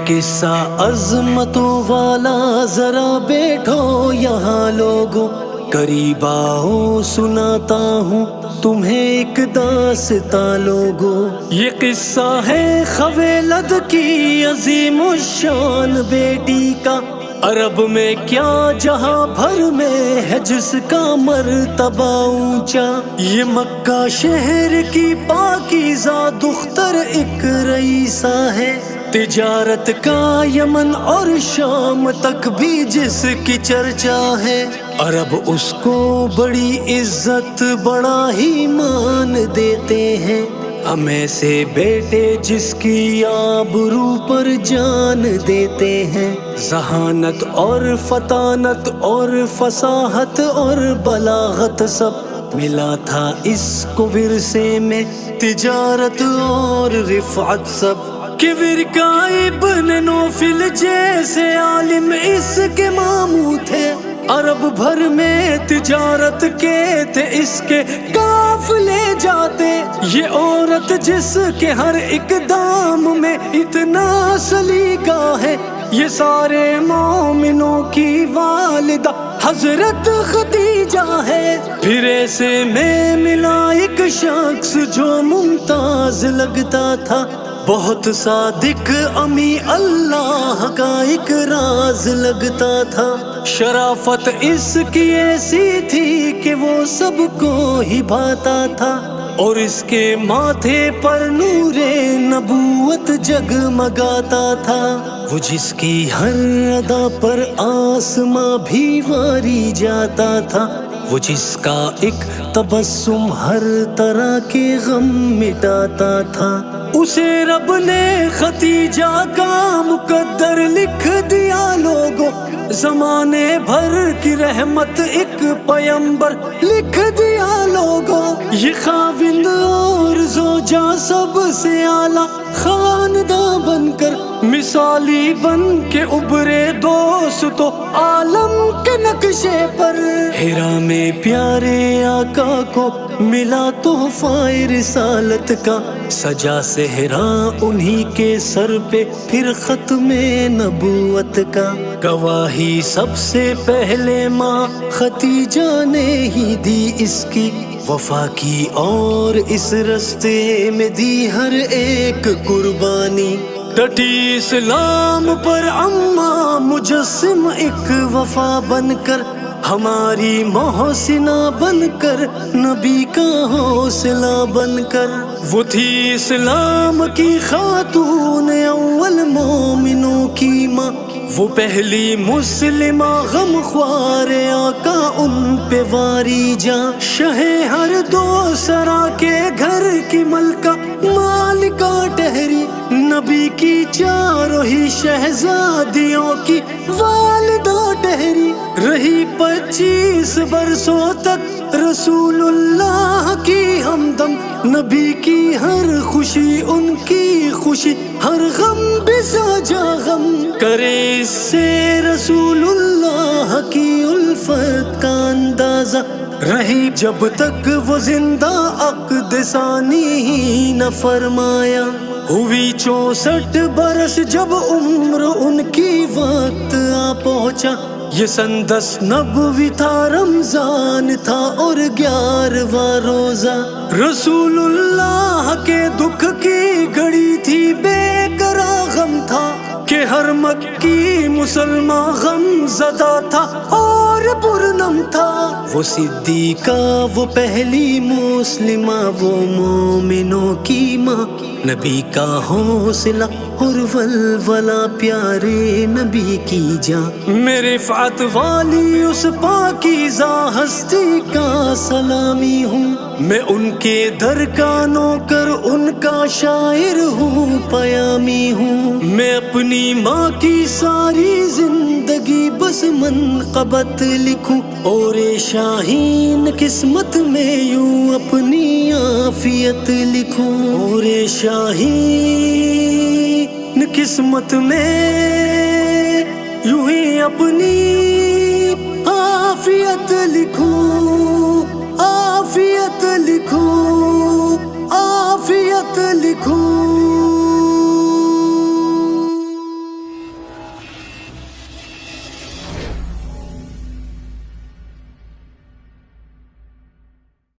قصہ عظمتوں والا، ذرا بیٹھو یہاں لوگوں، قریب آؤ سناتا ہوں تمہیں ایک داستاں لوگوں۔ یہ قصہ ہے خویلد کی عظیم الشان بیٹی کا، عرب میں کیا جہاں بھر میں ہے جس کا مرتبہ اونچا۔ یہ مکہ شہر کی پاکیزہ دختر ایک رئیسہ ہے، تجارت کا یمن اور شام تک بھی جس کی چرچا ہے۔ عرب اس کو بڑی عزت بڑا ہی مان دیتے ہیں، ہم ایسے بیٹے جس کی آبرو پر جان دیتے ہیں۔ ذہانت اور فطانت اور فصاحت اور بلاغت سب ملا تھا اس کو ورثے میں، تجارت اور رفعت سب۔ کہ ورقہ ابن نوفل جیسے عالم اس کے ماموں تھے، عرب بھر میں تجارت کے تھے اس کے قافلے جاتے۔ یہ عورت جس کے ہر اقدام میں اتنا سلیقہ ہے، یہ سارے مومنوں کی والدہ حضرت خدیجہ ہے۔ پھر ایسے میں ملا ایک شخص جو ممتاز لگتا تھا، بہت صادق امی اللہ کا ایک راز لگتا تھا۔ شرافت اس کی ایسی تھی کہ وہ سب کو ہی بھاتا تھا، اور اس کے ماتھے پر نور نبوت جگمگاتا تھا۔ وہ جس کی ہر ادا پر آسماں بھی واری جاتا تھا، وہ جس کا ایک تبسم ہر طرح کے غم مٹاتا تھا۔ اسے رب نے ختیجہ کا مقدر لکھ دیا لوگوں، زمانے بھر کی رحمت ایک پیمبر لکھ دیا لوگوں۔ یہ خاوند اور زوجہ سب سے اعلیٰ خانداں بن کر، مثالی بن کے ابھرے دوستو عالم کے نقشے پر۔ حرا میں پیارے آقا کو ملا تحفہ رسالت کا، سجا صحرا انہی کے سر پہ پھر ختم نبوت کا۔ گواہی سب سے پہلے ماں خدیجہ نے ہی دی اس کی، وفا کی اور اس رستے میں دی ہر ایک قربانی۔ ڈٹی اسلام پر اماں مجسم ایک وفا بن کر، ہماری محسنہ بن کر، نبی کا حوصلہ بن کر۔ وہ تھی اسلام کی خاتون اول مومنوں کی ماں، وہ پہلی مسلمہ غم خوار آقا ان پہ واری جاں۔ شہ ہر دو سرا کے گھر کی ملکہ مالکہ ٹہری، نبی کی چاروں ہی شہزادیوں کی والدہ ٹہری۔ رہی 25 برسوں تک رسول اللہ کی ہمدم، نبی کی ہر خوشی ان کی خوشی، ہر غم بھی ساجا غم۔ کرے اس سے رسول اللہ کی الفت کا اندازہ، رہی جب تک وہ زندہ عقد ثانی ہی نہ فرمایا۔ ہوئی 64 برس جب عمر ان کی وقت آ پہنچا، یہ سن 10 نبوی تھا، رمضان تھا اور 11واں روزہ۔ رسول اللہ کے دکھ کی گھڑی تھی، بے قرار غم تھا کہ ہر مکی مسلمان غم زدہ تھا اور پرنم تھا۔ وہ صدیقہ، وہ پہلی مسلمہ، وہ مومنوں کی ماں، نبی کا حوصلہ اور ولولہ، پیارے نبی کی جاں۔ میرے رفعت والی اس پاکیزہ ہستی کا سلامی ہوں، میں ان کے در کا نوکر، ان کا شاعر ہوں، پیامی ہوں۔ میں اپنی ماں کی ساری زندگی بس منقبت لکھوں، اور شاہین قسمت میں یوں اپنی عافیت لکھوں، اور شاہین قسمت میں یوں ہی اپنی عافیت لکھوں۔